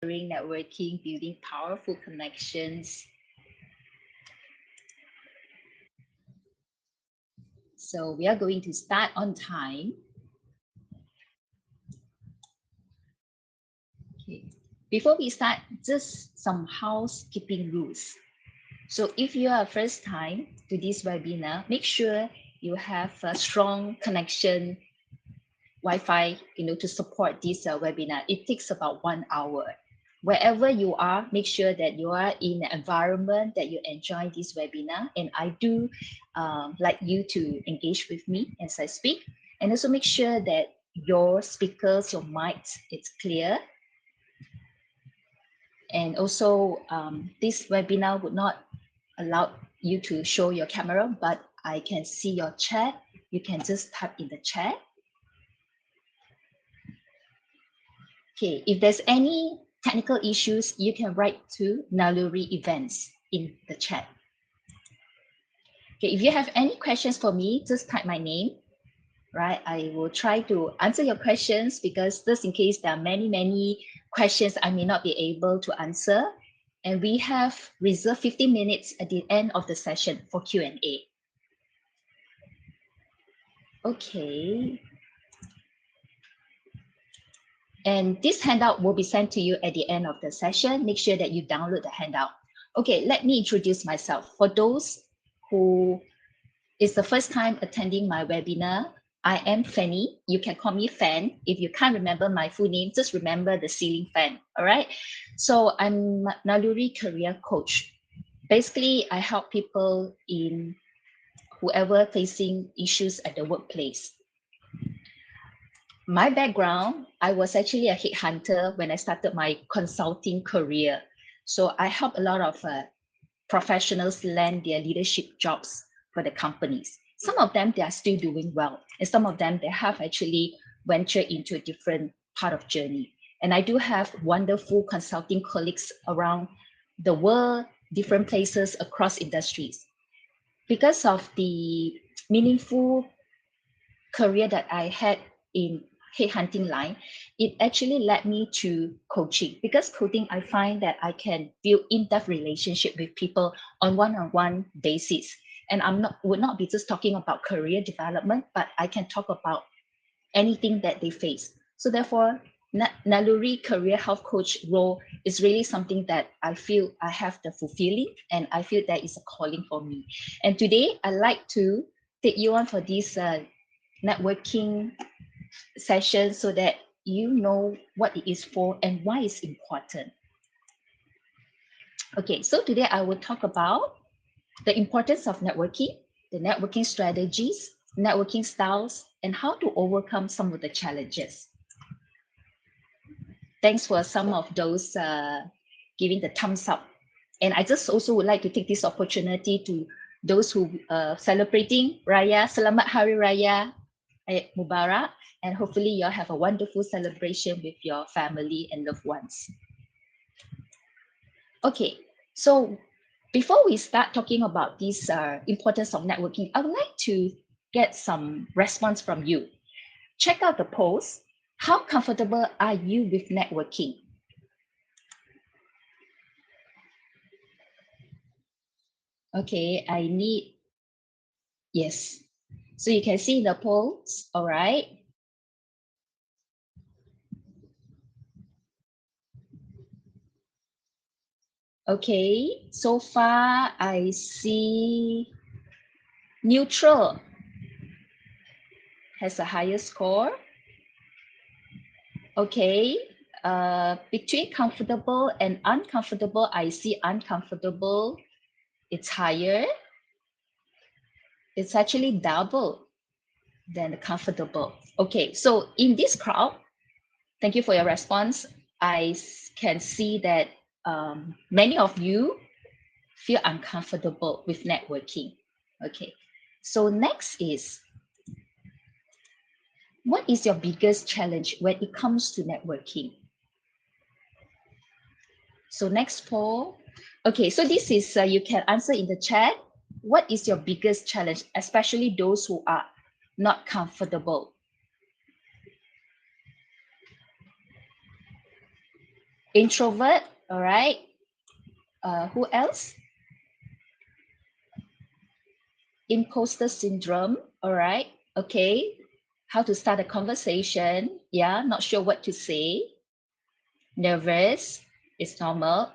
networking, building powerful connections. So we are going to start on time. Okay. Before we start, just some housekeeping rules. So if you are first time to this webinar, make sure you have a strong connection Wi-Fi, to support this webinar. It takes about 1 hour. Wherever you are, make sure that you are in an environment that you enjoy this webinar. And I do like you to engage with me as I speak. And also make sure that your speakers, your mics, it's clear. And also this webinar would not allow you to show your camera, but I can see your chat. You can just type in the chat. Okay, if there's any technical issues, you can write to Naluri events in the chat. Okay, if you have any questions for me, just type my name, right? I will try to answer your questions because just in case there are many questions I may not be able to answer. And we have reserved 15 minutes at the end of the session for Q&A. Okay. And this handout will be sent to you at the end of the session. Make sure that you download the handout. Okay, let me introduce myself. For those who is the first time attending my webinar, I am Fennie. You can call me Fan. If you can't remember my full name, just remember the ceiling fan, all right? So I'm Naluri career coach. Basically, I help people in whoever facing issues at the workplace. My background, I was actually a headhunter when I started my consulting career. So I help a lot of professionals land their leadership jobs for the companies. Some of them, they are still doing well. And some of them, they have actually ventured into a different part of journey. And I do have wonderful consulting colleagues around the world, different places across industries. Because of the meaningful career that I had in headhunting line, it actually led me to coaching. Because coaching, I find that I can build in-depth relationship with people on one-on-one basis. And would not be just talking about career development, but I can talk about anything that they face. So therefore, Naluri career health coach role is really something that I feel I have the fulfilling, and I feel that is a calling for me. And today, I like to take you on for this networking session so that you know what it is for and why it's important. Okay, so today I will talk about the importance of networking, the networking strategies, networking styles, and how to overcome some of the challenges. Thanks for some of those giving the thumbs up. And I just also would like to take this opportunity to those who celebrating Raya, Selamat Hari Raya Mubarak, and hopefully you'll have a wonderful celebration with your family and loved ones. Okay, so before we start talking about this importance of networking, I would like to get some response from you. Check out the post. How comfortable are you with networking? Okay, I need, yes. So you can see the polls, all right? Okay, so far I see neutral has a higher score. Okay, between comfortable and uncomfortable, I see uncomfortable, it's higher. It's actually double than the comfortable. Okay, so in this crowd, thank you for your response. I can see that many of you feel uncomfortable with networking. Okay, so next is, what is your biggest challenge when it comes to networking? So next poll. Okay, so this is, you can answer in the chat. What is your biggest challenge, especially those who are not comfortable? Introvert, all right. Who else? Imposter syndrome, all right. Okay. How to start a conversation? Yeah, not sure what to say. Nervous, it's normal.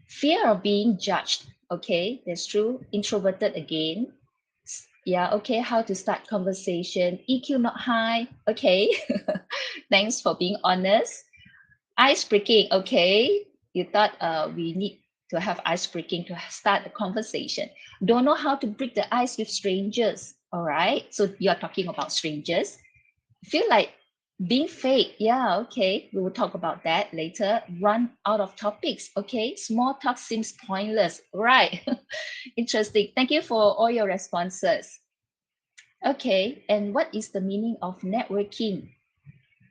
Fear of being judged, okay, that's true. Introverted again. Yeah, okay, how to start conversation? EQ not high, okay. Thanks for being honest. Ice breaking, okay. You thought we need to have ice breaking to start the conversation. Don't know how to break the ice with strangers, all right. So you're talking about strangers. Feel like being fake. Yeah, okay. We will talk about that later. Run out of topics. Okay. Small talk seems pointless. Right. Interesting. Thank you for all your responses. Okay. And what is the meaning of networking?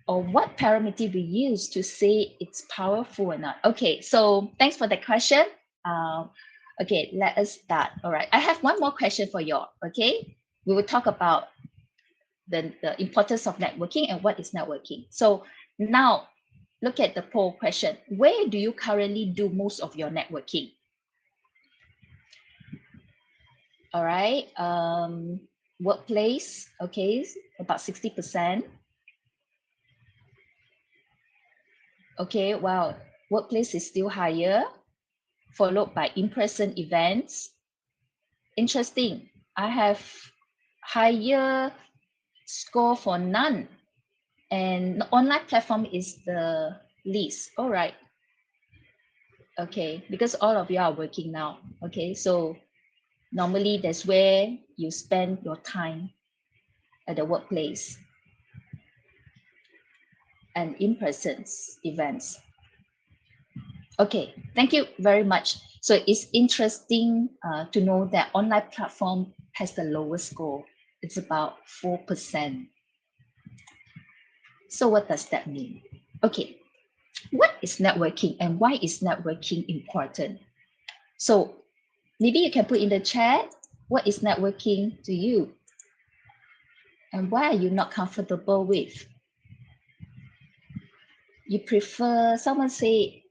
Or what parameter we use to say it's powerful or not? Okay. So thanks for the question. Um, okay. Let us start. All right. I have one more question for you. Okay. We will talk about the importance of networking and what is networking. So now look at the poll question. Where do you currently do most of your networking? All right. Workplace, okay, about 60%. Okay, wow. Workplace is still higher, followed by in-person events. Interesting. I have higher score for none. And the online platform is the least. All right. Okay, because all of you are working now. Okay, so normally that's where you spend your time at the workplace and in-person events. Okay, thank you very much. So it's interesting to know that online platform has the lowest score. It's about 4%. So what does that mean? Okay, what is networking and why is networking important? So maybe you can put in the chat, what is networking to you? And why are you not comfortable with? You prefer someone say,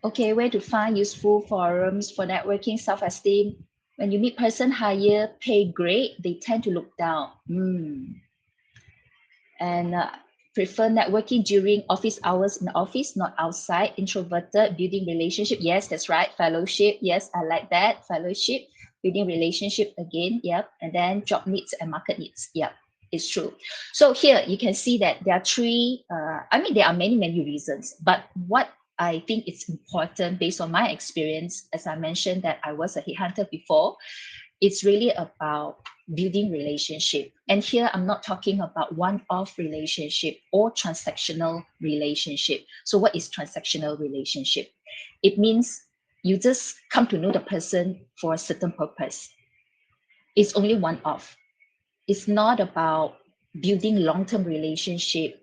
okay, where to find useful forums for networking, self-esteem. When you meet person higher pay grade, they tend to look down. And prefer networking during office hours in the office, not outside. Introverted, building relationship. Yes, that's right. Fellowship. Yes, I like that. Fellowship, building relationship again. Yep. And then job needs and market needs. Yep. It's true. So here you can see that there are three, there are many, many reasons, but what I think it's important based on my experience, as I mentioned that I was a headhunter before, it's really about building relationship. And here I'm not talking about one-off relationship or transactional relationship. So what is transactional relationship? It means you just come to know the person for a certain purpose. It's only one-off. It's not about building long-term relationship.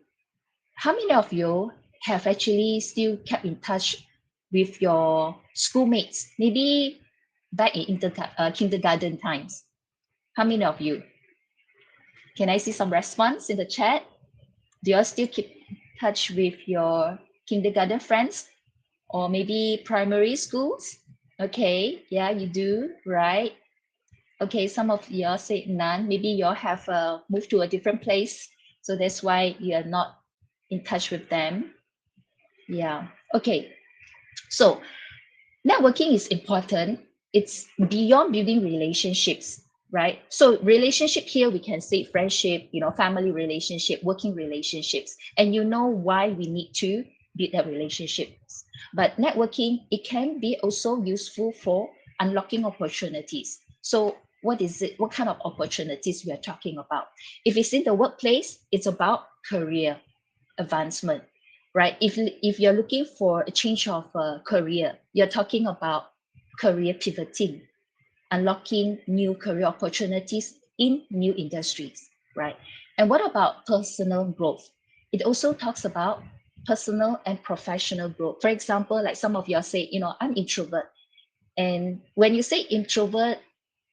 How many of you have actually still kept in touch with your schoolmates, maybe back in kindergarten times? How many of you? Can I see some response in the chat? Do you all still keep in touch with your kindergarten friends or maybe primary schools? Okay, yeah, you do, right? Okay, some of y'all say none. Maybe y'all have moved to a different place, so that's why you're not in touch with them. Yeah. Okay. So networking is important. It's beyond building relationships, right? So relationship here, we can say friendship, family relationship, working relationships, and you know why we need to build that relationships. But networking, it can be also useful for unlocking opportunities. So what is it? What kind of opportunities we are talking about? If it's in the workplace, it's about career advancement, right? If you're looking for a change of career, you're talking about career pivoting, unlocking new career opportunities in new industries, right? And what about personal growth? It also talks about personal and professional growth. For example, like some of you say, I'm introvert. And when you say introvert,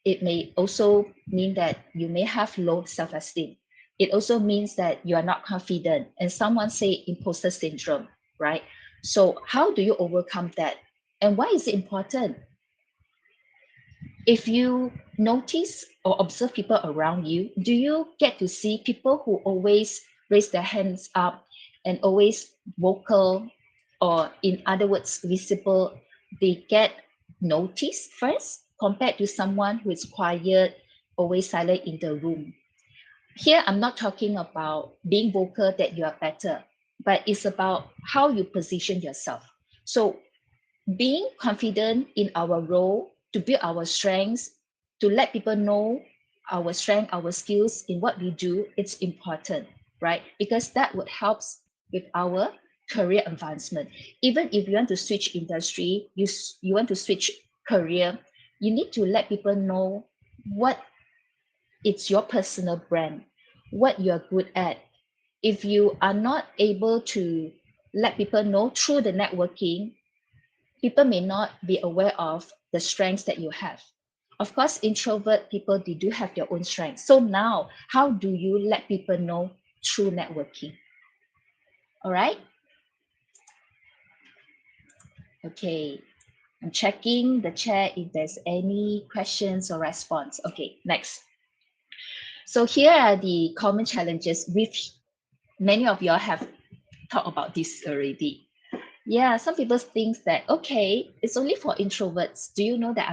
it may also mean that you may have low self-esteem. It also means that you are not confident. And someone say imposter syndrome. right? So how do you overcome that? And why is it important? If you notice or observe people around you, do you get to see people who always raise their hands up and always vocal, or in other words, visible? They get noticed first compared to someone who is quiet, always silent in the room. Here, I'm not talking about being vocal that you are better, but it's about how you position yourself. So being confident in our role, to build our strengths, to let people know our strength, our skills in what we do, it's important, right? Because that would help with our career advancement. Even if you want to switch industry, you want to switch career, you need to let people know what it's your personal brand, what you're good at. If you are not able to let people know through the networking, people may not be aware of the strengths that you have. Of course, introvert people, they do have their own strengths. So now, how do you let people know through networking? All right. Okay. I'm checking the chat if there's any questions or response. Okay, next. So here are the common challenges which many of you all have talked about this already. Yeah, some people think that, okay, it's only for introverts. Do you know that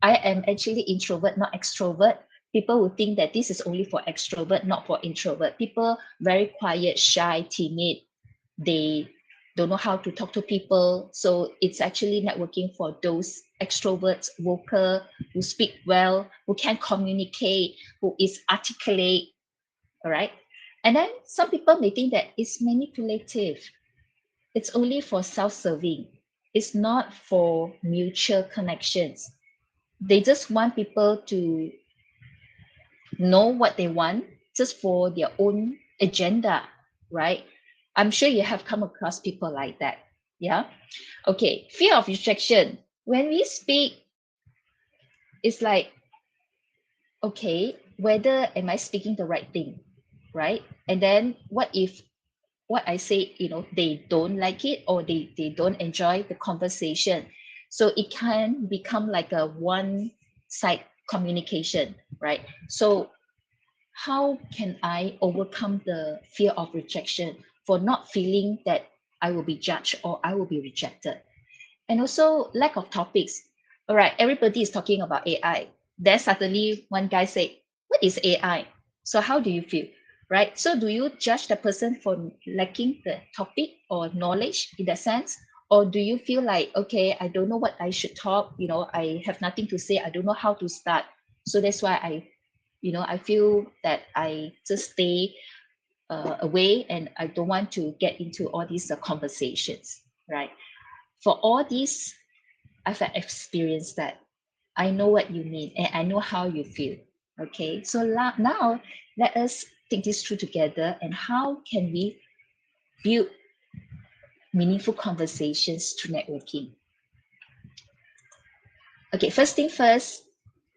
I am actually introvert, not extrovert? People would think that this is only for extrovert, not for introvert. People very quiet, shy, timid. They don't know how to talk to people. So it's actually networking for those extroverts, vocal, who speak well, who can communicate, who is articulate. All right. And then some people may think that it's manipulative. It's only for self-serving. It's not for mutual connections. They just want people to know what they want just for their own agenda, right? I'm sure you have come across people like that. Yeah. Okay. Fear of rejection. When we speak, it's like, okay, whether am I speaking the right thing, right? And then what if what I say, they don't like it, or they don't enjoy the conversation. So it can become like a one side communication, right? So how can I overcome the fear of rejection for not feeling that I will be judged or I will be rejected? And also lack of topics. All right, everybody is talking about AI. Then suddenly one guy said, what is AI? So how do you feel? Right? So do you judge the person for lacking the topic or knowledge in that sense? Or do you feel like, okay, I don't know what I should talk, I have nothing to say, I don't know how to start. So that's why I feel that I just stay away, and I don't want to get into all these conversations, right? For all these, I've experienced that. I know what you mean and I know how you feel. Okay, so now let us take this through together, and how can we build meaningful conversations through networking? Okay, first thing first,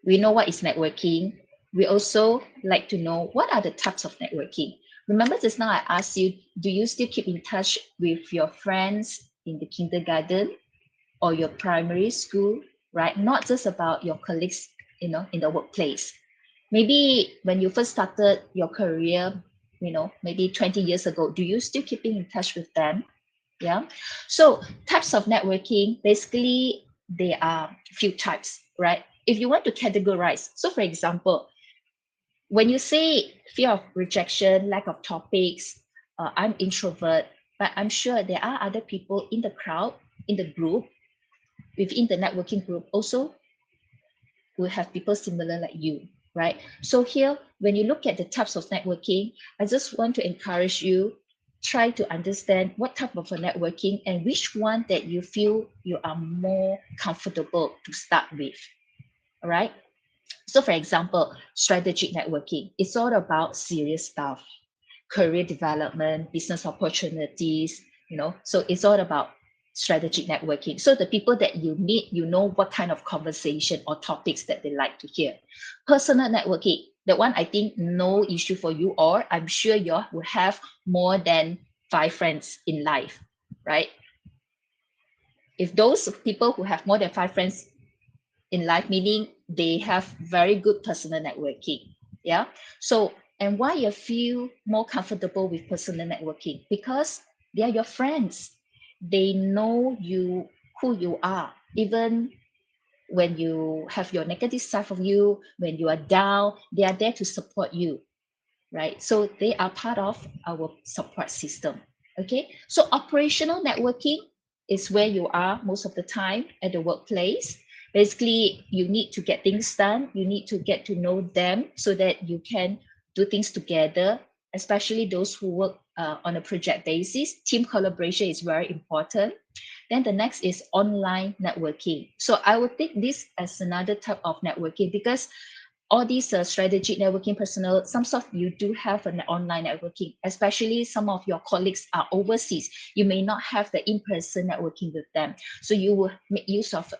we know what is networking. We also like to know what are the types of networking. Remember just now I asked you, do you still keep in touch with your friends in the kindergarten or your primary school, right? Not just about your colleagues, in the workplace. Maybe when you first started your career, maybe 20 years ago, do you still keeping in touch with them? Yeah. So types of networking, basically, there are few types, right? If you want to categorize, so for example, when you say fear of rejection, lack of topics, I'm introvert, but I'm sure there are other people in the crowd, in the group, within the networking group also will have people similar like you, right? So here, when you look at the types of networking, I just want to encourage you, try to understand what type of a networking and which one that you feel you are more comfortable to start with, all right? So for example, strategic networking, it's all about serious stuff, career development, business opportunities, so it's all about strategic networking. So the people that you meet, what kind of conversation or topics that they like to hear. Personal networking, that one I think no issue for you, or I'm sure you will have more than 5 friends in life. right? If those people who have more than 5 friends in life, meaning they have very good personal networking. Yeah. So, and why you feel more comfortable with personal networking? Because they are your friends. They know you, who you are, even when you have your negative side of you, when you are down, they are there to support you, right? So they are part of our support system. Okay. So operational networking is where you are most of the time at the workplace. Basically, you need to get things done. You need to get to know them so that you can do things together, especially those who work on a project basis. Team collaboration is very important. Then the next is online networking. So I would take this as another type of networking because all these strategic networking personnel, some sort you do have an online networking, especially some of your colleagues are overseas. You may not have the in-person networking with them. So you will make use of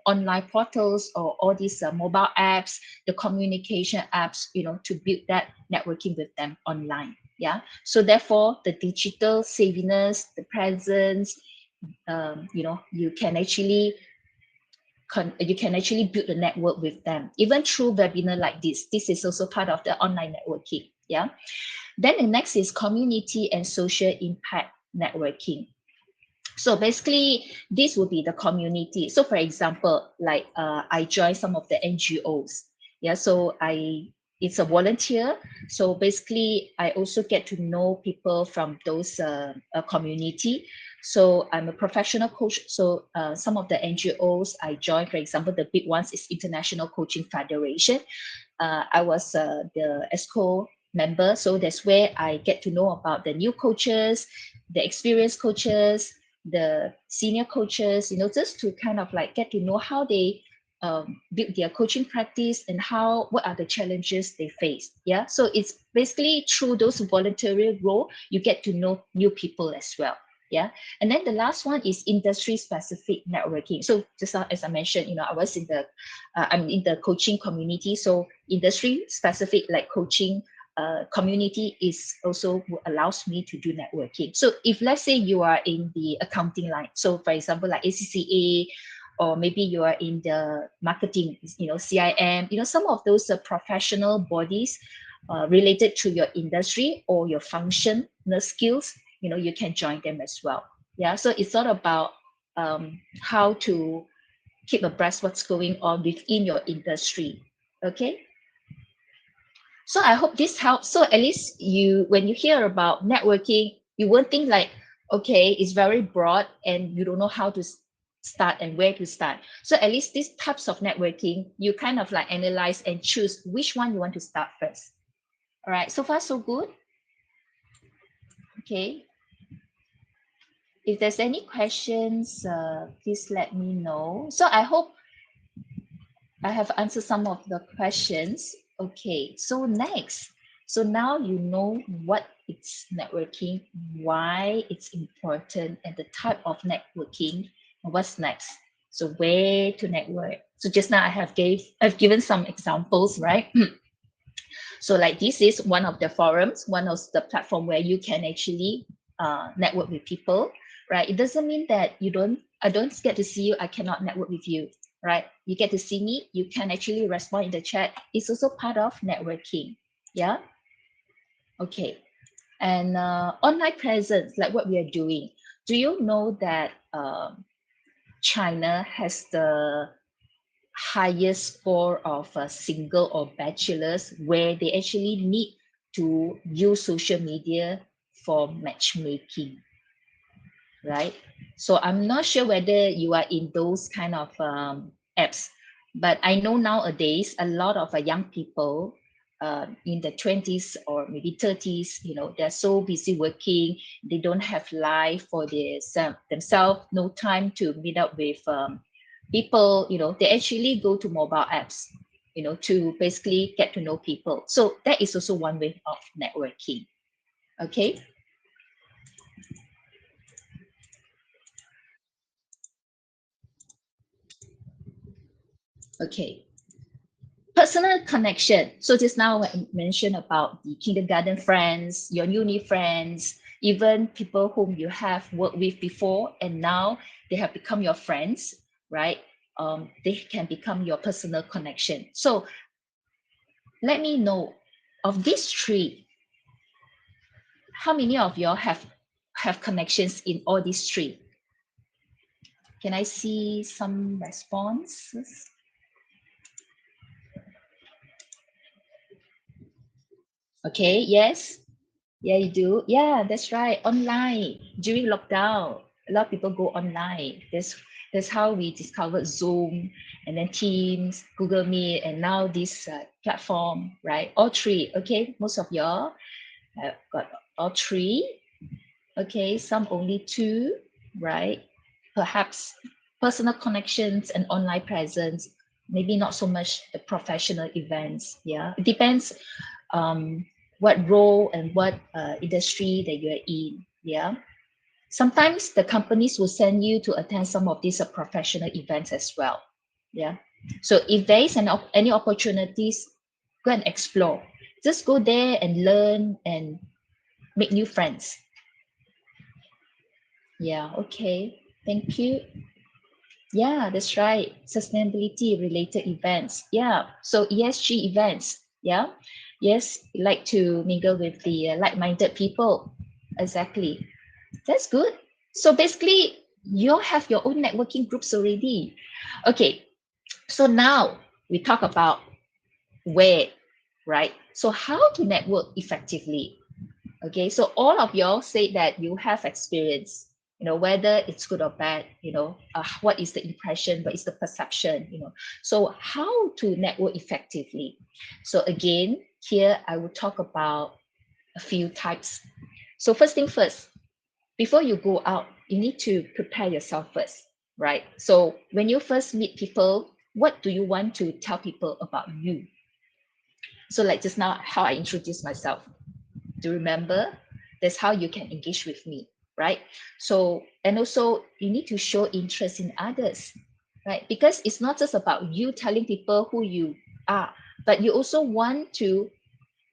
online portals or all these mobile apps, the communication apps, to build that networking with them online. Yeah. So therefore, the digital savviness, the presence, you can actually build a network with them even through webinar like this is also part of the online networking. Yeah. Then the next is community and social impact networking. So basically this will be the community. So for example, like I join some of the NGOs. Yeah. So it's a volunteer. So basically I also get to know people from those community. So I'm a professional coach. So some of the NGOs I join, for example, the big ones is International Coaching Federation. I was the ESCO member. So that's where I get to know about the new coaches, the experienced coaches, the senior coaches, just to kind of like get to know how they build their coaching practice and what are the challenges they face. Yeah. So it's basically through those voluntary role, you get to know new people as well. Yeah. And then the last one is industry specific networking. So just as I mentioned, I'm in the coaching community. So industry specific like coaching community is also allows me to do networking. So if let's say you are in the accounting line, so for example like ACCA, or maybe you are in the marketing, CIM, some of those professional bodies related to your industry or your functional skills, you can join them as well. Yeah. So it's all about how to keep abreast what's going on within your industry. Okay. So I hope this helps. So at least when you hear about networking, you won't think like, okay, it's very broad and you don't know how to start and where to start. So at least these types of networking, you kind of like analyze and choose which one you want to start first. All right. So far, so good. Okay. If there's any questions, please let me know. So I hope I have answered some of the questions. Okay, so next. So now you know what it's networking, why it's important, and the type of networking. And what's next? So where to network. So just now I've given some examples, right? So like this is one of the forums, one of the platform where you can actually network with people, right? It doesn't mean that I don't get to see you, I cannot network with you, right? You get to see me, you can actually respond in the chat. It's also part of networking. Yeah. Okay. And online presence, like what we are doing. Do you know that China has the highest score of a single or bachelors where they actually need to use social media for matchmaking, right? So I'm not sure whether you are in those kind of apps, but I know nowadays a lot of young people in the 20s or maybe 30s, they're so busy working, they don't have life for themselves, no time to meet up with people, they actually go to mobile apps, to basically get to know people. So that is also one way of networking. Okay. Okay. Personal connection. So just now I mentioned about the kindergarten friends, your uni friends, even people whom you have worked with before, and now they have become your friends, right? They can become your personal connection. So let me know, of these three, how many of y'all have connections in all these three? Can I see some responses? Okay, yes. Yeah, you do. Yeah, that's right. Online during lockdown, a lot of people go online. That's how we discovered Zoom, and then Teams, Google Meet, and now this platform, right? All three. Okay, most of y'all have got all three. Okay, some only two, right? Perhaps personal connections and online presence. Maybe not so much the professional events. Yeah, it depends what role and what industry that you're in. Yeah. Sometimes the companies will send you to attend some of these professional events as well. Yeah. So if there is any opportunities, go and explore. Just go there and learn and make new friends. Yeah. Okay. Thank you. Yeah, that's right. Sustainability related events. Yeah. So ESG events. Yeah. Yes, like to mingle with the like-minded people. Exactly. That's good. So basically, you have your own networking groups already. Okay. So now we talk about where, right? So how to network effectively. Okay, so all of y'all say that you have experience, whether it's good or bad, what is the impression, what is the perception, So how to network effectively? So again, here I will talk about a few types. So first thing first, before you go out, you need to prepare yourself first, right? So when you first meet people, what do you want to tell people about you? So like just now, how I introduced myself. Do you remember? That's how you can engage with me, right? So, and also you need to show interest in others, right? Because it's not just about you telling people who you are, but you also want to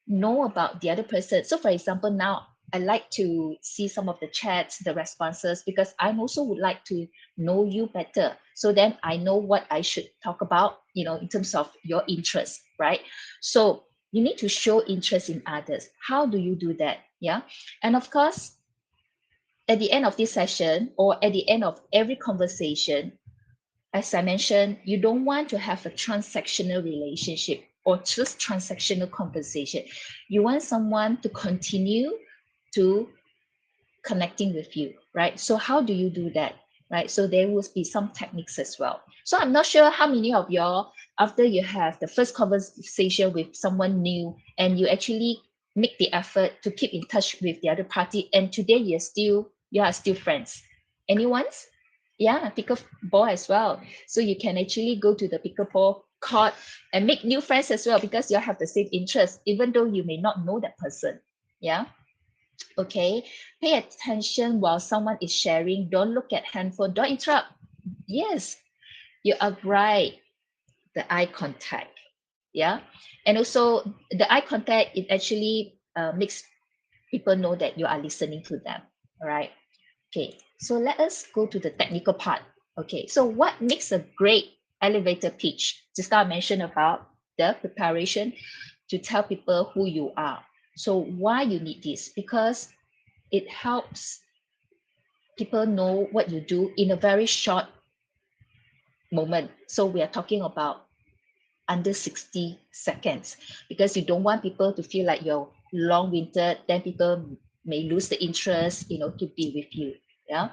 know about the other person. So, for example, now I like to see some of the chats, the responses, because I also would like to know you better. So then I know what I should talk about, in terms of your interest, right? So you need to show interest in others. How do you do that? Yeah. And of course, at the end of this session or at the end of every conversation, as I mentioned, you don't want to have a transactional relationship or just transactional conversation. You want someone to continue to connecting with you, right? So how do you do that, right? So there will be some techniques as well. So I'm not sure how many of y'all, after you have the first conversation with someone new and you actually make the effort to keep in touch with the other party, and today you are still friends. Anyone? Yeah, pickleball as well. So you can actually go to the pickleball court and make new friends as well because you have the same interest, even though you may not know that person. Yeah. Okay. Pay attention while someone is sharing. Don't look at handphone. Don't interrupt. Yes, you are right. The eye contact. Yeah. And also the eye contact, it actually makes people know that you are listening to them. All right. Okay, so let us go to the technical part. Okay, so what makes a great elevator pitch? Just now I mentioned about the preparation to tell people who you are. So why you need this? Because it helps people know what you do in a very short moment. So we are talking about under 60 seconds because you don't want people to feel like you're long-winded, then people may lose the interest, to be with you. Yeah.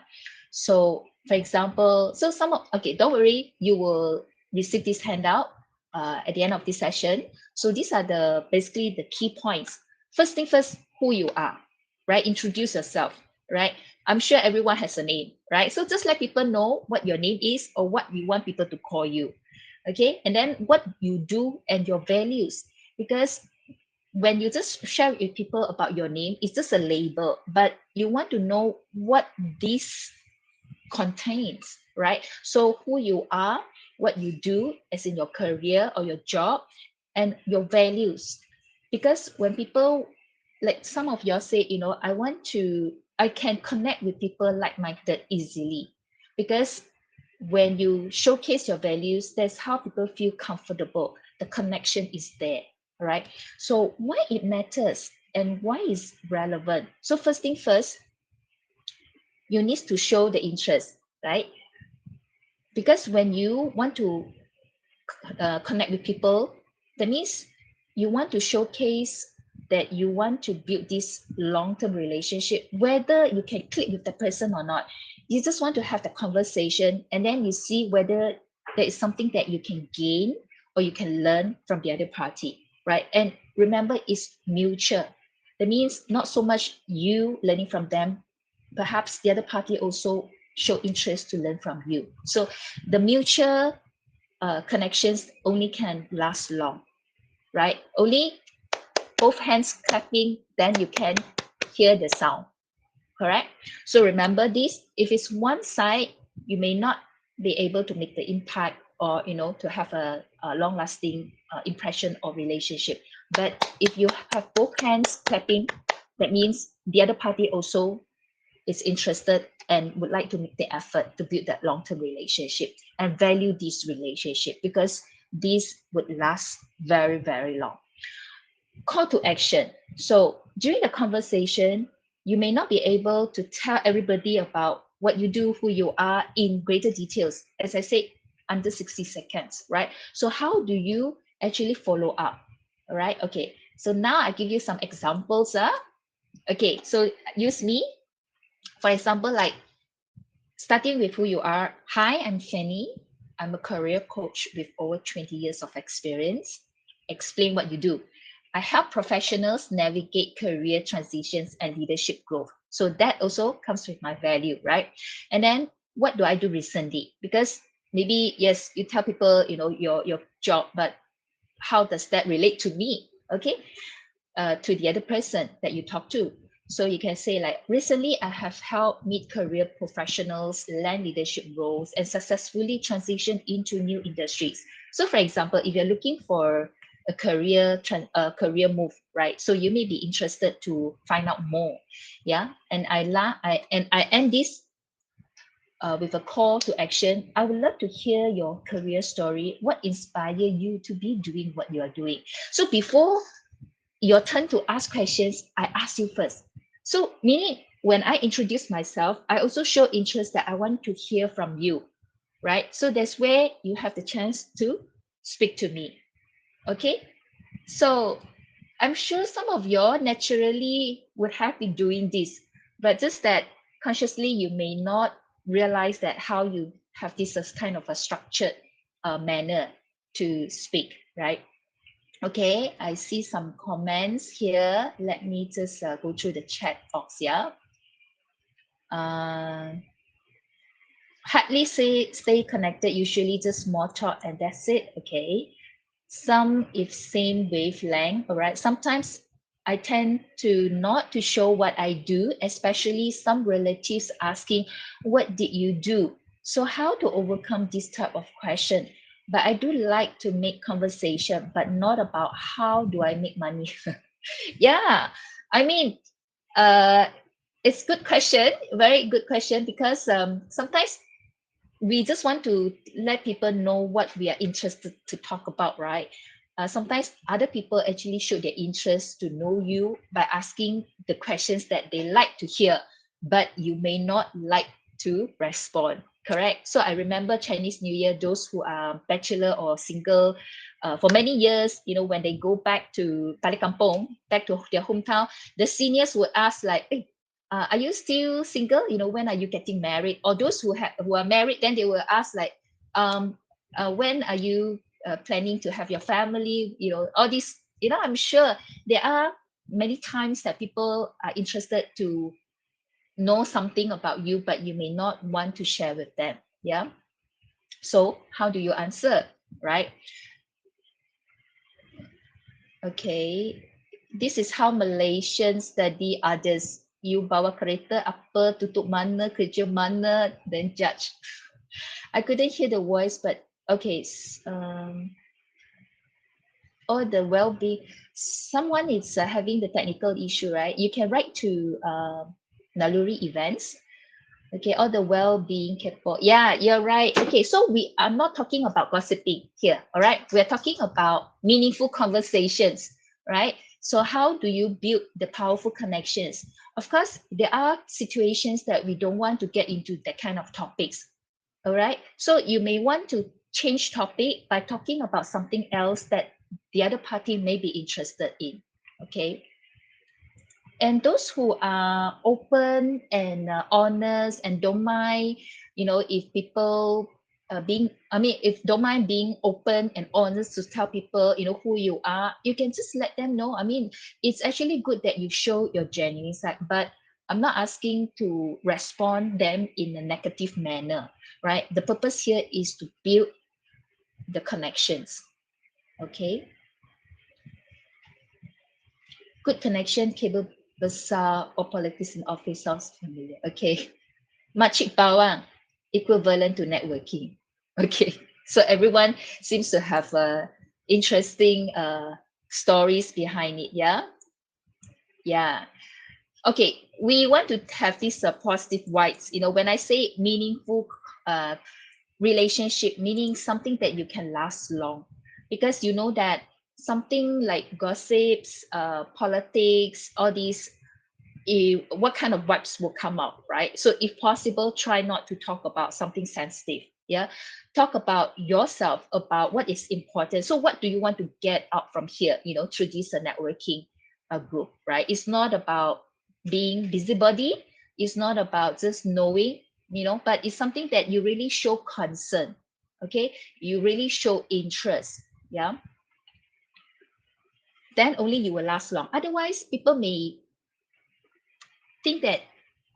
So for example, so okay, don't worry, you will receive this handout at the end of this session. So these are basically the key points. First thing first, who you are, right? Introduce yourself, right? I'm sure everyone has a name, right? So just let people know what your name is or what you want people to call you. Okay, and then what you do and your values, because when you just share with people about your name, it's just a label, but you want to know what this contains, right? So who you are, what you do as in your career or your job, and your values. Because when people, like some of y'all say, I can connect with people like-minded easily. Because when you showcase your values, that's how people feel comfortable. The connection is there, right? So why it matters and why is relevant? So first thing first, you need to show the interest, right? Because when you want to connect with people, that means you want to showcase that you want to build this long-term relationship, whether you can click with the person or not. You just want to have the conversation, and then you see whether there is something that you can gain or you can learn from the other party, right? And remember, it's mutual. That means not so much you learning from them, perhaps the other party also show interest to learn from you. So the mutual connections only can last long, right? Only both hands clapping, then you can hear the sound, correct? So remember this, if it's one side, you may not be able to make the impact or, to have a long lasting impression or relationship. But if you have both hands clapping, that means the other party also is interested and would like to make the effort to build that long-term relationship and value this relationship, because this would last very, very long. Call to action. So during the conversation, you may not be able to tell everybody about what you do, who you are in greater details. As I said, under 60 seconds, right? So how do you actually follow up? All right. Okay. So now I give you some examples. Okay. So use me. For example, like starting with who you are. Hi, I'm Fennie. I'm a career coach with over 20 years of experience. Explain what you do. I help professionals navigate career transitions and leadership growth. So that also comes with my value, right? And then what do I do recently? Because maybe, yes, you tell people, your job, but how does that relate to me? Okay. To the other person that you talk to. So you can say like, recently I have helped mid-career professionals land leadership roles and successfully transition into new industries. So for example, if you're looking for a career move, right? So you may be interested to find out more. Yeah. And I end this with a call to action. I would love to hear your career story. What inspired you to be doing what you are doing? So before your turn to ask questions, I ask you first. So, meaning when I introduce myself, I also show interest that I want to hear from you, right? So that's where you have the chance to speak to me. Okay. So I'm sure some of you naturally would have been doing this, but just that consciously you may not realize that how you have this as kind of a structured manner to speak, right? Okay, I see some comments here. Let me just go through the chat box. Yeah. Uh, hardly stay connected. Usually just small talk and that's it. Okay. Some if same wavelength. All right. Sometimes I tend to not to show what I do, especially some relatives asking, "What did you do?" So how to overcome this type of question? But I do like to make conversation, but not about how do I make money. Yeah, I mean, uh, it's good question, very good question, because sometimes we just want to let people know what we are interested to talk about, right? Sometimes other people actually show their interest to know you by asking the questions that they like to hear, but you may not like to respond. Correct. So I remember Chinese New Year, those who are bachelor or single for many years, when they go back to Balik Kampong, back to their hometown, the seniors would ask like, "Hey, are you still single? When are you getting married?" Or those who are married, then they will ask like, when are you planning to have your family? All these. I'm sure there are many times that people are interested to know something about you, but you may not want to share with them. Yeah. So how do you answer, right? Okay. This is how Malaysians study others. You bawa kereta apa, tutup mana, kerja mana, then judge. I couldn't hear the voice, but okay. or the well-being. Someone is having the technical issue, right? You can write to Naluri events. Okay, all the well-being capable. Yeah, you're right. Okay, so we are not talking about gossiping here. All right, we're talking about meaningful conversations, right? So how do you build the powerful connections? Of course, there are situations that we don't want to get into that kind of topics. All right, so you may want to change topic by talking about something else that the other party may be interested in. Okay, and those who are open and honest and don't mind, if people being I mean, if don't mind being open and honest to tell people, who you are, you can just let them know. I mean, it's actually good that you show your genuine side, but I'm not asking to respond them in a negative manner, right? The purpose here is to build the connections. Okay, good connection, cable besar or politics in office sounds familiar. Okay, makcik bawang, equivalent to networking. Okay, so everyone seems to have interesting stories behind it. Yeah, yeah. Okay, we want to have these positive vibes. When I say meaningful uh, relationship, meaning something that you can last long, because you know that something like gossips, politics, all these, what kind of vibes will come out, right? So if possible, try not to talk about something sensitive. Yeah, talk about yourself, about what is important. So what do you want to get out from here, through this networking group, right? It's not about being busybody. It's not about just knowing, but it's something that you really show concern. Okay, you really show interest. Yeah, then only you will last long. Otherwise, people may think that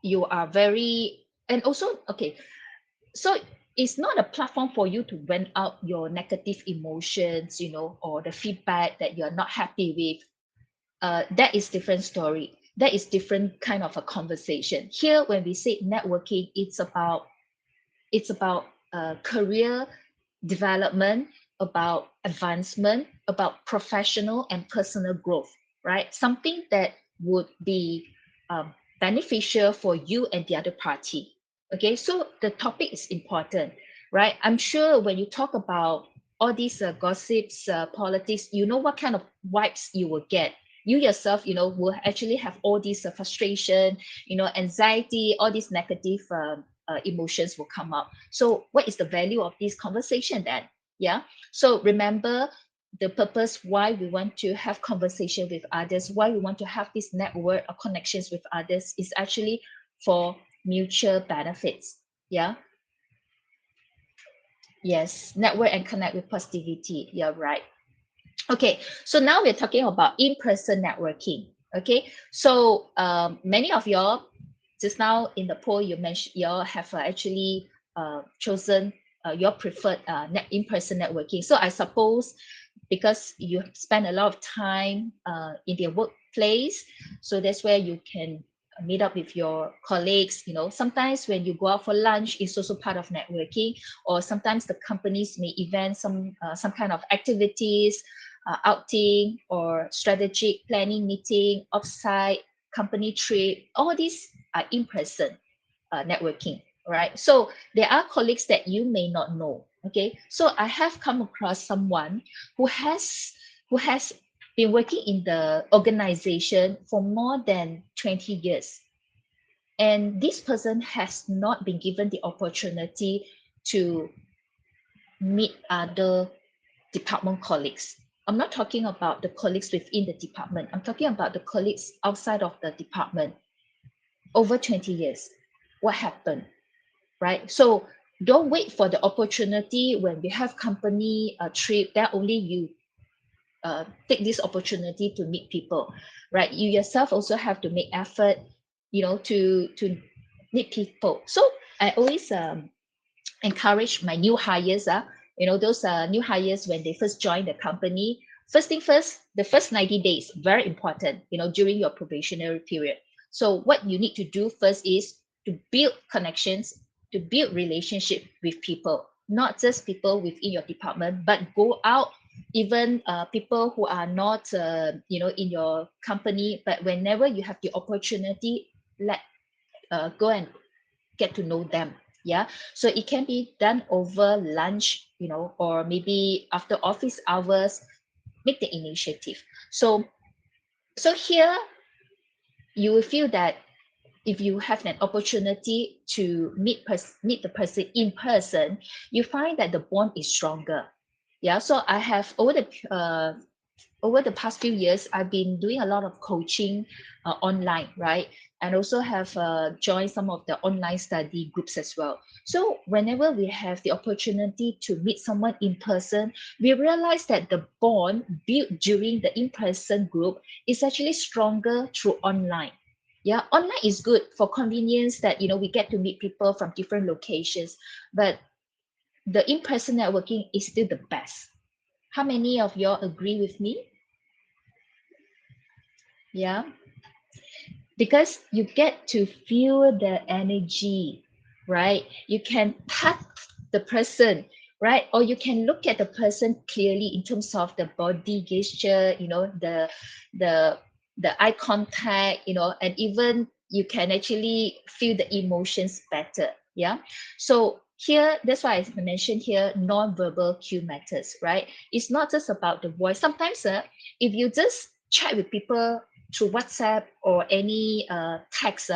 you are very, and also, okay, so it's not a platform for you to vent out your negative emotions, or the feedback that you're not happy with. That is different story. That is different kind of a conversation. Here, when we say networking, it's about career development, about advancement, about professional and personal growth, right? Something that would be beneficial for you and the other party. Okay, so the topic is important, right? I'm sure when you talk about all these gossips, politics, you know what kind of vibes you will get. You yourself, will actually have all these frustration, anxiety, all these negative emotions will come up. So what is the value of this conversation then? Yeah, so remember the purpose why we want to have conversation with others, why we want to have this network of connections with others, is actually for mutual benefits. Yeah, yes, network and connect with positivity. You're right. Okay, so now we're talking about in-person networking. Okay, so many of y'all just now in the poll you mentioned, y'all have actually chosen your preferred in-person networking. So I suppose because you spend a lot of time in their workplace, so that's where you can meet up with your colleagues. Sometimes when you go out for lunch, it's also part of networking, or sometimes the companies may event some kind of activities, outing or strategic planning meeting, offsite, company trip. All these are in person networking, right? So there are colleagues that you may not know. Okay, so I have come across someone who has who has been working in the organization for more than 20 years, and this person has not been given the opportunity to meet other department colleagues. I'm not talking about the colleagues within the department. I'm talking about the colleagues outside of the department. Over 20 years. What happened? Right? So don't wait for the opportunity when we have company trip that only you take this opportunity to meet people, right? You yourself also have to make effort, to meet people. So I always encourage my new hires, those new hires when they first join the company. First thing first, the first 90 days, very important, during your probationary period. So what you need to do first is to build connections, to build relationship with people, not just people within your department, but go out even people who are not in your company, but whenever you have the opportunity, let go and get to know them. Yeah, so it can be done over lunch, or maybe after office hours. Make the initiative. So here you will feel that if you have an opportunity to meet the person in person, you find that the bond is stronger. Yeah, so I have over the past few years, I've been doing a lot of coaching online, right? And also have joined some of the online study groups as well. So whenever we have the opportunity to meet someone in person, we realize that the bond built during the in-person group is actually stronger through online. Yeah, online is good for convenience that we get to meet people from different locations, but the in-person networking is still the best. How many of y'all agree with me? Yeah, because you get to feel the energy, right? You can touch the person, right? Or you can look at the person clearly in terms of the body gesture, the the eye contact, and even you can actually feel the emotions better. Yeah. So here, that's why I mentioned here, non-verbal cue matters, right? It's not just about the voice. Sometimes, if you just chat with people through WhatsApp or any text,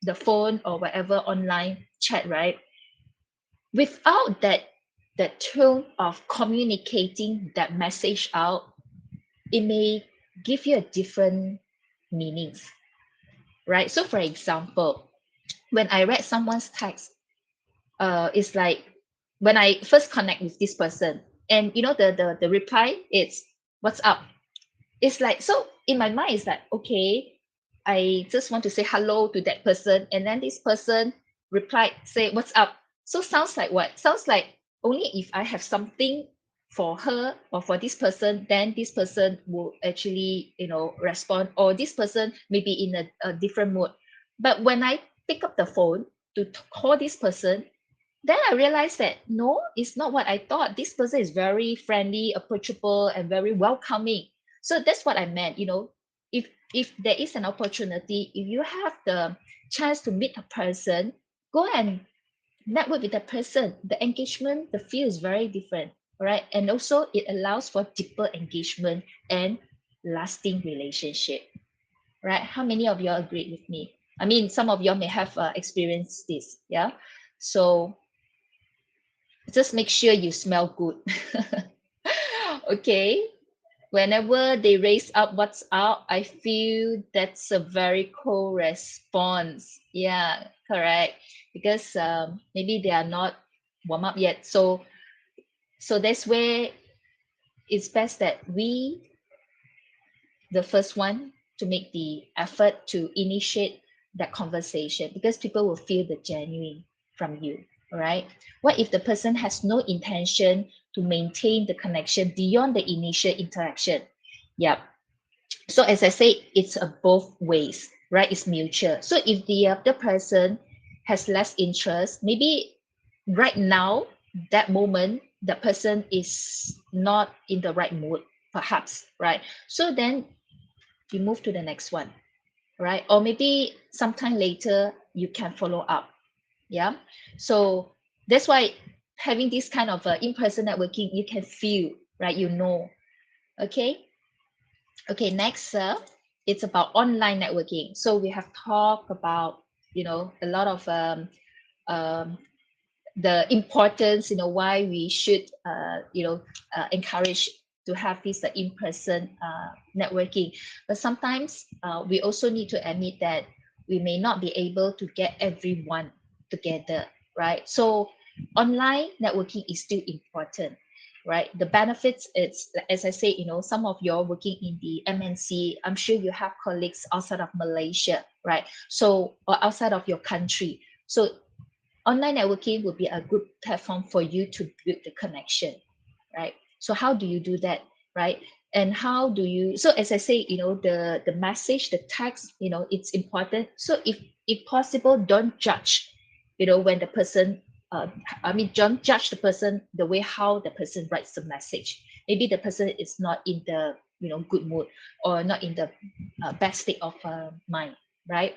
the phone or whatever online chat, right? Without that tone of communicating that message out, it may give you a different meanings, right? So, for example, when I read someone's text, it's like when I first connect with this person, and the reply, it's "What's up?" It's like, so in my mind it's like, okay, I just want to say hello to that person, and then this person replied, say "What's up?" So sounds like what? Sounds like only if I have something for her or for this person, then this person will actually respond, or this person may be in a different mood. But when I pick up the phone to call this person, then I realized that no, it's not what I thought. This person is very friendly, approachable, and very welcoming. So that's what I meant. If there is an opportunity, if you have the chance to meet a person, go and network with that person. The engagement, the feel is very different, right? And also it allows for deeper engagement and lasting relationship, right? How many of y'all agree with me? I mean, some of y'all may have experienced this, yeah. So just make sure you smell good. Okay. Whenever they raise up "What's up?" I feel that's a very cool response. Yeah, correct. Because maybe they are not warm up yet. So that's where it's best that we, the first one, to make the effort to initiate that conversation, because people will feel the genuine from you. All right. What if the person has no intention to maintain the connection beyond the initial interaction? Yeah. So as I say, it's a both ways, right? It's mutual. So if the other person has less interest, maybe right now, that moment, that person is not in the right mood, perhaps, right? So then you move to the next one, right? Or maybe sometime later you can follow up. Yeah. So that's why having this kind of in-person networking, you can feel, right? Okay. Okay, next, it's about online networking. So we have talked about, a lot of um, the importance, why we should, encourage to have this in-person networking. But sometimes we also need to admit that we may not be able to get everyone together, right? So online networking is still important, right? The benefits, it's as I say, some of you are working in the MNC. I'm sure you have colleagues outside of Malaysia, right? So, or outside of your country. So online networking would be a good platform for you to build the connection, right? So how do you do that, right? And how do you, so as I say, the message, the text, it's important. So if possible, don't judge, when the person, uh, I mean, don't judge the person the way how the person writes the message. maybe the person is not in the good mood, or not in the best state of mind, right?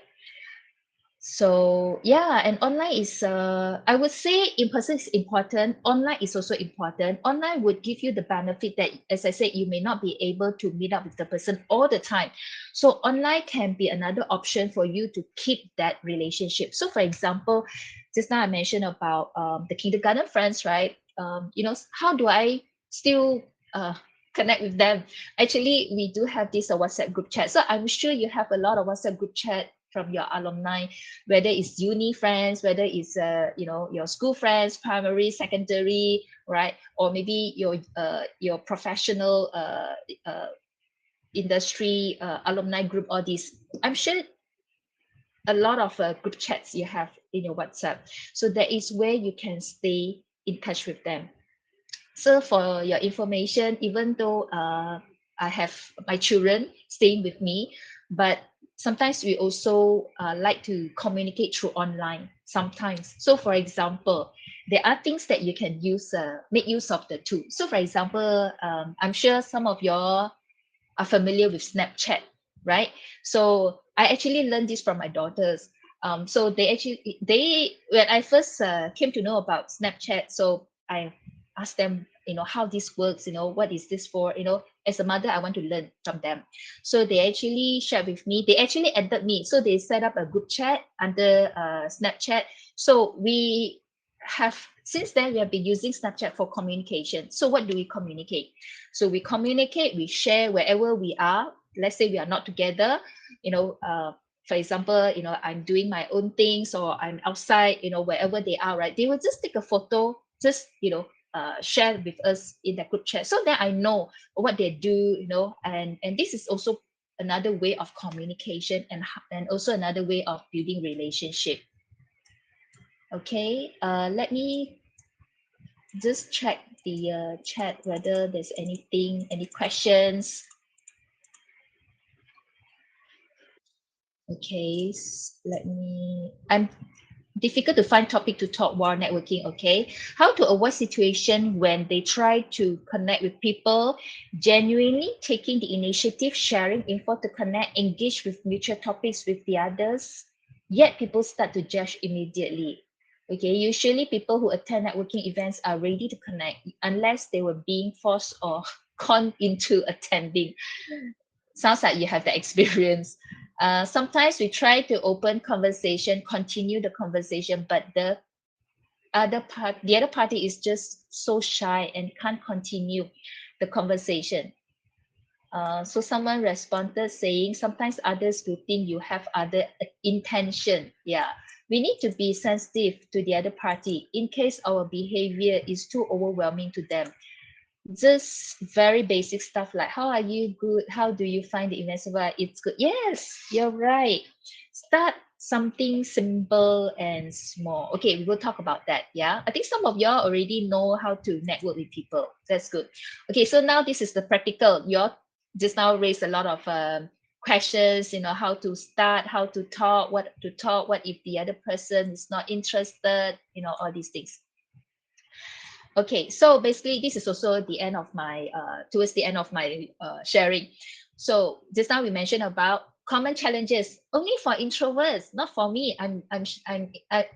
So yeah, and online is I would say in person is important, online is also important. Online would give you the benefit that, as I said, you may not be able to meet up with the person all the time, so online can be another option for you to keep that relationship. So for example, just now I mentioned about the kindergarten friends, right? How do I still uh, connect with them? Actually, we do have this WhatsApp group chat, so I'm sure you have a lot of WhatsApp group chat from your alumni, whether it's uni friends, whether it's your school friends, primary, secondary, right? Or maybe your professional industry alumni group, all these. I'm sure a lot of group chats you have in your WhatsApp. So that is where you can stay in touch with them. So for your information, even though I have my children staying with me, but sometimes we also like to communicate through online sometimes. So for example, there are things that you can make use of the tool. So for example, I'm sure some of y'all are familiar with Snapchat, right? So I actually learned this from my daughters. So they when I first came to know about Snapchat, so I asked them, how this works, what is this for, as a mother, I want to learn from them. So they actually shared with me. They actually added me. So they set up a group chat under Snapchat. So we have since then we have been using Snapchat for communication. So what do we communicate? So we communicate, we share wherever we are. Let's say we are not together, for example, I'm doing my own things, or I'm outside, wherever they are, right? They will just take a photo, just, share with us in that group chat. So that I know what they do, and this is also another way of communication, and also another way of building relationship. Okay, let me just check the chat whether there's any questions. Okay, let me. I'm difficult to find topic to talk while networking. Okay, how to avoid situation when they try to connect with people, genuinely taking the initiative, sharing info to connect, engage with mutual topics with the others, yet people start to judge immediately. Okay, usually people who attend networking events are ready to connect unless they were being forced or conned into attending. Sounds like you have the experience. Sometimes we try to open conversation, continue the conversation, but the other party is just so shy and can't continue the conversation. So someone responded saying, sometimes others will think you have other intention. Yeah, we need to be sensitive to the other party in case our behavior is too overwhelming to them. Just very basic stuff like, how are you? Good. How do you find the event? It's good. Yes, you're right. Start something simple and small. Okay, we will talk about that. Yeah, I think some of y'all already know how to network with people. That's good. Okay, so now this is the practical. Y'all just now raised a lot of questions, how to start, how to talk, what to talk, what if the other person is not interested, all these things. Okay, so basically, this is also the end of my towards the end of my sharing. So just now we mentioned about common challenges only for introverts, not for me.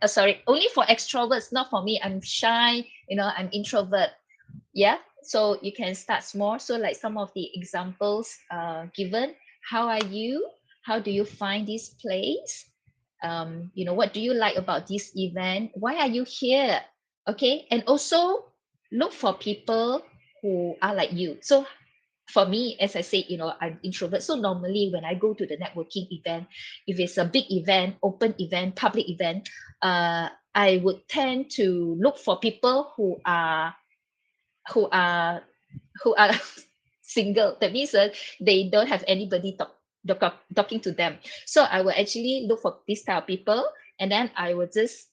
Sorry, only for extroverts, not for me. I'm shy. I'm introvert. Yeah. So you can start small. So like some of the examples given. How are you? How do you find this place? What do you like about this event? Why are you here? Okay, and also look for people who are like you. So for me, as I said, I'm introvert. So normally when I go to the networking event, if it's a big event, open event, public event, I would tend to look for people who are who are single. That means they don't have anybody talking to them. So I will actually look for this type of people, and then I will just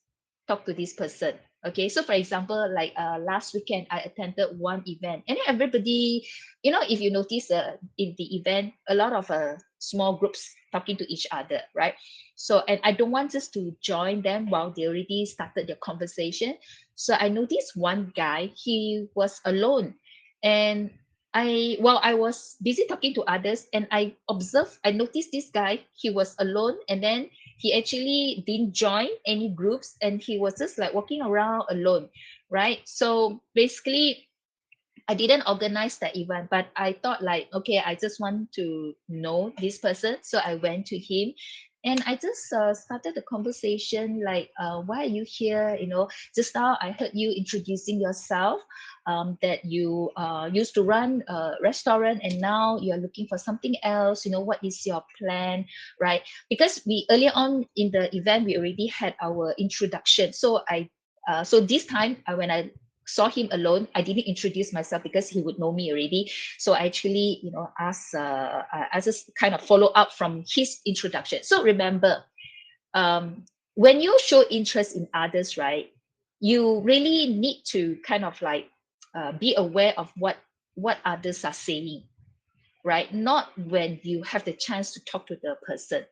talk to this person. Okay, so for example, like last weekend I attended one event, and then everybody, if you notice in the event, a lot of small groups talking to each other, right? So, and I don't want just to join them while they already started their conversation. So I noticed one guy, he was alone, and I was busy talking to others, and I noticed this guy, he was alone, and then he actually didn't join any groups, and he was just like walking around alone, right? So basically, I didn't organize that event, but I thought like, okay, I just want to know this person. So I went to him and I just started the conversation like, why are you here? Just now I heard you introducing yourself, that you used to run a restaurant and now you're looking for something else. What is your plan, right? Because we earlier on in the event, we already had our introduction. So this time, when I saw him alone, I didn't introduce myself because he would know me already. So I actually, I just kind of follow up from his introduction. So remember, when you show interest in others, right, you really need to kind of like be aware of what others are saying, right? Not when you have the chance to talk to the person.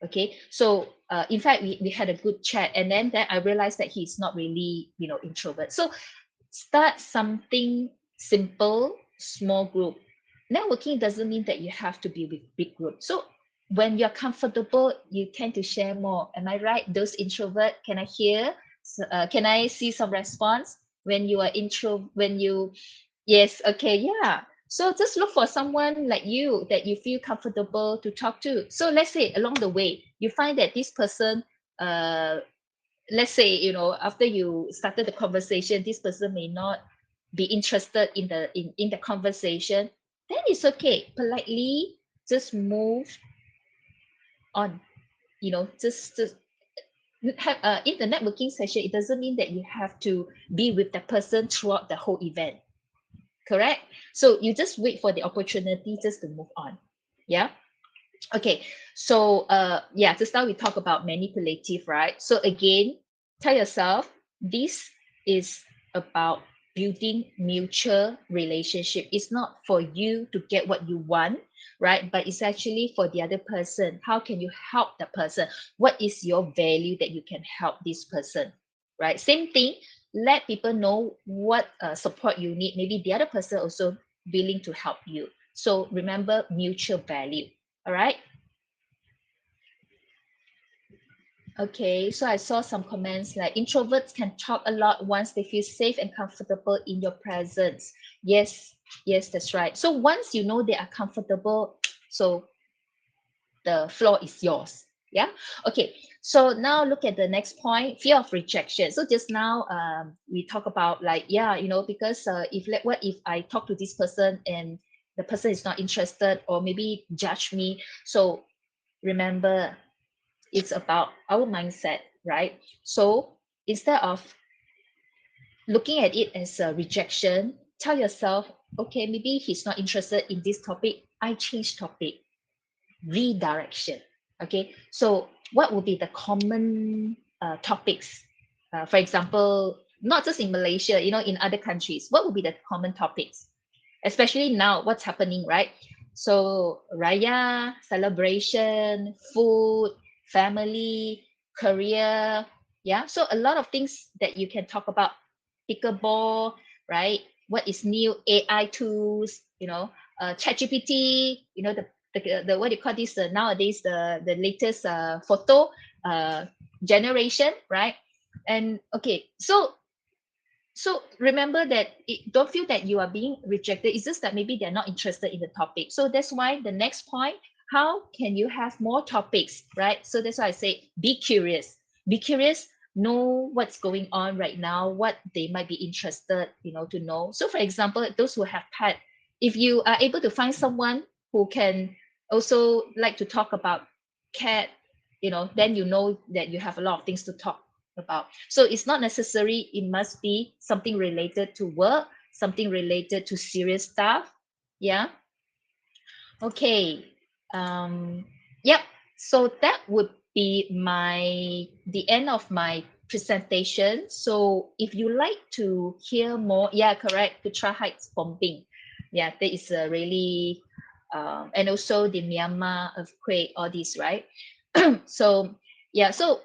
Okay, so in fact, we had a good chat, and then I realized that he's not really, introvert. So start something simple, small group. Networking doesn't mean that you have to be with big group. So when you're comfortable, you tend to share more. Am I right? Those introvert, can I hear? Can I see some response? When you are when you, yes, okay, yeah. So just look for someone like you that you feel comfortable to talk to. So let's say along the way, you find that this person, uh, let's say, after you started the conversation, this person may not be interested in the conversation. Then it's okay, politely just move on. Just have, in the networking session, it doesn't mean that you have to be with the person throughout the whole event, correct? So you just wait for the opportunity just to move on. Yeah. Okay, so yeah, to start, we talk about manipulative, right? So again, tell yourself this is about building mutual relationship. It's not for you to get what you want, right? But it's actually for the other person. How can you help the person? What is your value that you can help this person, right? Same thing. Let people know what support you need. Maybe the other person also willing to help you. So remember mutual value. All right. Okay. So I saw some comments like introverts can talk a lot once they feel safe and comfortable in your presence. Yes. Yes, that's right. So once you know they are comfortable, so the floor is yours. Yeah. Okay. So now look at the next point, fear of rejection. So just now, we talk about like, yeah, because what if I talk to this person and the person is not interested or maybe judge me? So remember, it's about our mindset, right? So instead of looking at it as a rejection, tell yourself, okay, maybe he's not interested in this topic. I change topic, redirection. Okay, so what would be the common topics? For example, not just in Malaysia, in other countries, what would be the common topics? Especially now, what's happening, right? So Raya, celebration, food, family, career. Yeah. So a lot of things that you can talk about. Pickleball, right? What is new AI tools, ChatGPT, the what do you call this, nowadays, the latest photo uh, generation, right? And okay, so remember that don't feel that you are being rejected. It's just that maybe they're not interested in the topic. So that's why the next point, how can you have more topics, right? So that's why I say be curious. Be curious, know what's going on right now, what they might be interested, to know. So for example, those who have pet, if you are able to find someone who can also like to talk about cat, then you know that you have a lot of things to talk about. So it's not necessary, it must be something related to work, something related to serious stuff. Yeah. Okay. Um, yep. So that would be the end of my presentation. So if you like to hear more, yeah, correct, Putra Heights bombing. Yeah, that is a really, and also the Myanmar earthquake, all this, right? So yeah, so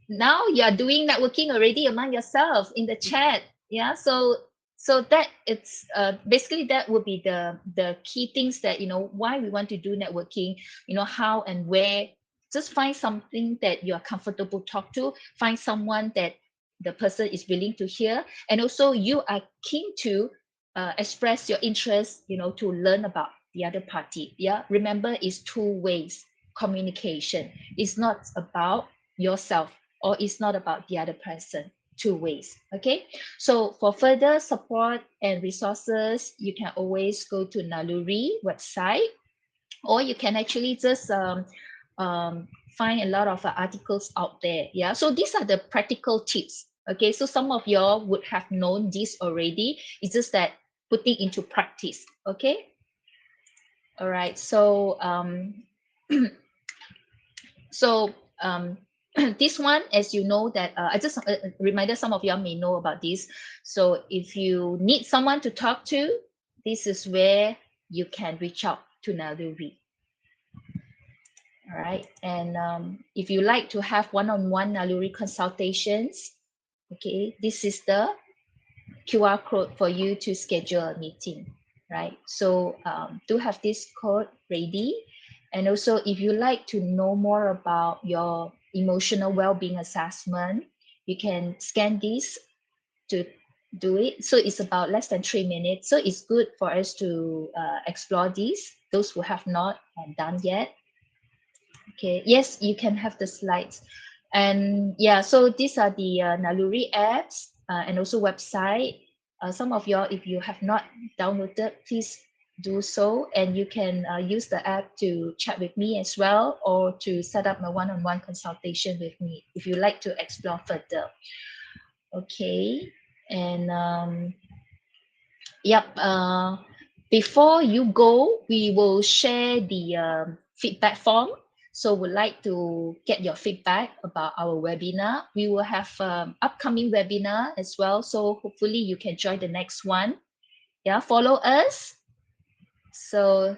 now you are doing networking already among yourself in the chat. Yeah, so So that it's basically that would be the key things that, why we want to do networking, how and where. Just find something that you are comfortable talk to, find someone that the person is willing to hear, and also you are keen to express your interest, to learn about the other party. Yeah, remember, it's two ways communication. It's not about yourself, or it's not about the other person. Two ways. Okay, so for further support and resources, you can always go to Naluri website, or you can actually just um, find a lot of articles out there. Yeah, so these are the practical tips. Okay, so some of y'all would have known this already. It's just that putting into practice. Okay, all right. So so this one, as you know, that I just reminder, some of y'all may know about this. So if you need someone to talk to, this is where you can reach out to Naluri. All right. And if you like to have one-on-one Naluri consultations, okay, this is the QR code for you to schedule a meeting, right? So do have this code ready. And also, if you like to know more about your emotional well-being assessment, you can scan this to do it. So it's about less than 3 minutes. So it's good for us to explore these, those who have not done yet. Okay, yes, you can have the slides. And yeah, so these are the Naluri apps and also website. Some of y'all, if you have not downloaded, please do so. And you can use the app to chat with me as well, or to set up a one-on-one consultation with me if you like to explore further. Okay, and yep. Before you go, we will share the feedback form. So we'd like to get your feedback about our webinar. We will have upcoming webinar as well. So hopefully you can join the next one. Yeah, follow us. So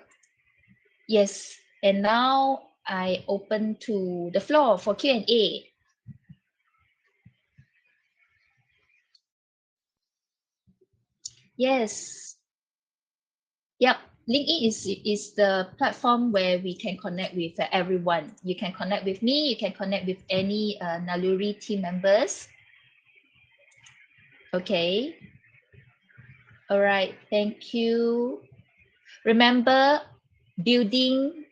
yes, and now I open to the floor for Q&A. Yes. Yep. LinkedIn is the platform where we can connect with everyone. You can connect with me. You can connect with any Naluri team members. Okay. All right. Thank you. Remember, building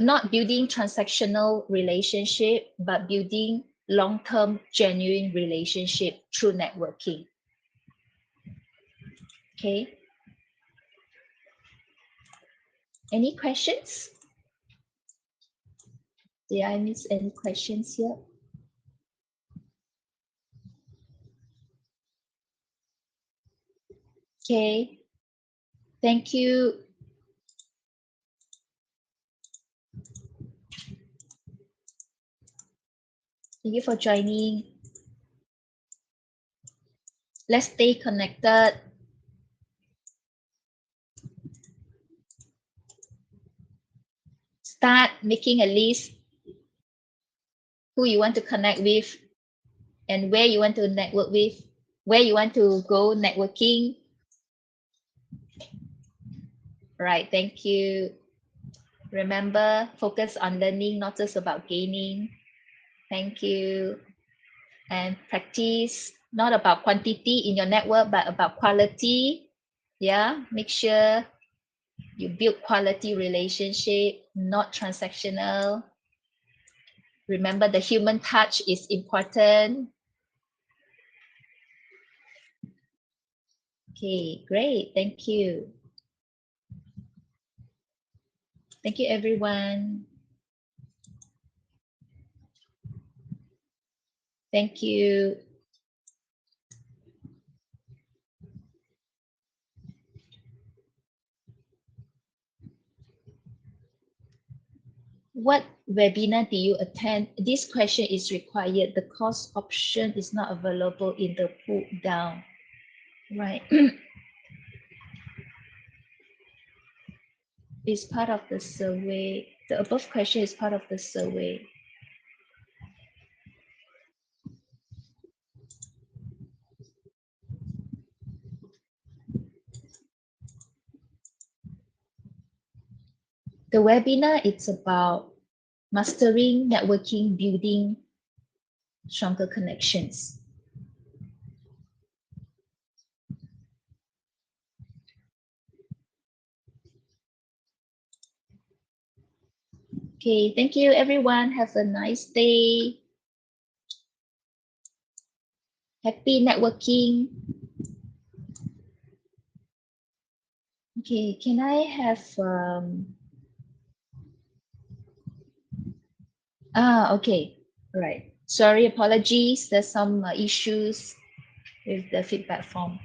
not building transactional relationship, but building long-term genuine relationship through networking. Okay. Any questions? Did I miss any questions here? Okay. Thank you. Thank you for joining. Let's stay connected. Start making a list who you want to connect with and where you want to network with, where you want to go networking. Right. Thank you. Remember, focus on learning, not just about gaining. Thank you. And practice, not about quantity in your network, but about quality. Yeah. Make sure you build quality relationship, not transactional. Remember, the human touch is important. Okay, great. Thank you. Thank you, everyone. Thank you. What webinar do you attend? This question is required. The course option is not available in the pull down. Right. It's part of the survey. The above question is part of the survey. The webinar, it's about mastering, networking, building stronger connections. Okay, thank you everyone. Have a nice day. Happy networking. Okay, can I have okay. All right. Sorry, apologies. There's some issues with the feedback form.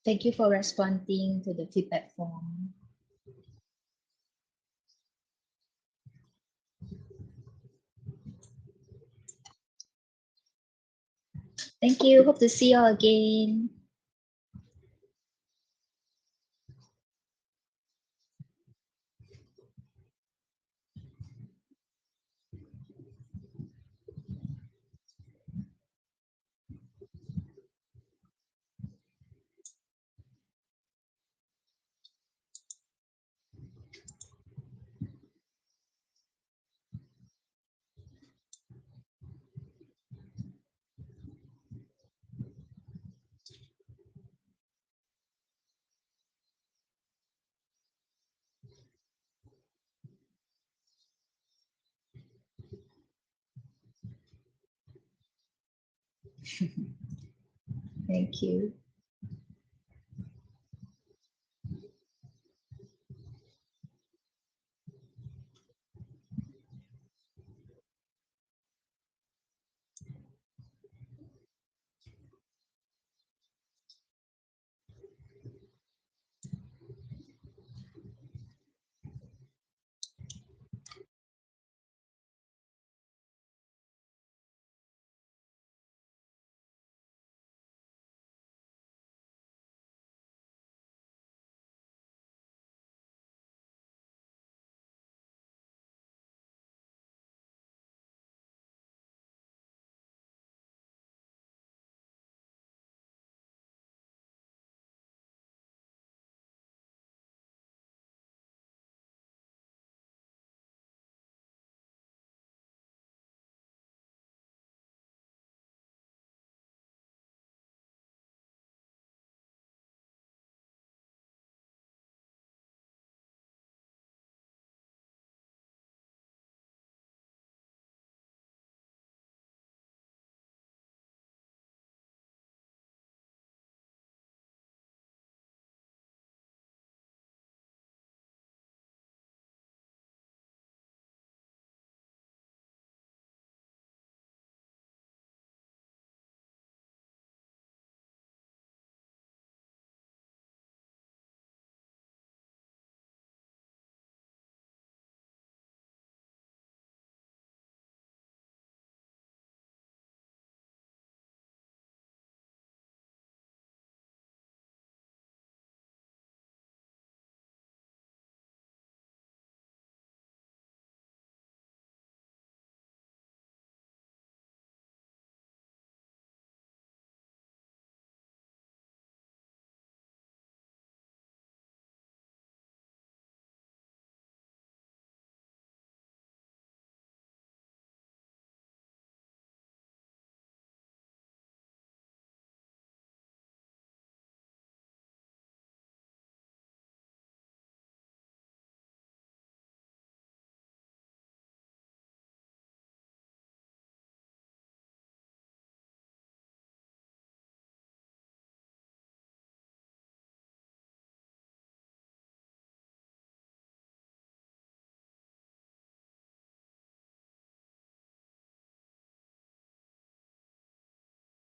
Thank you for responding to the feedback form. Thank you. Hope to see you all again. Thank you.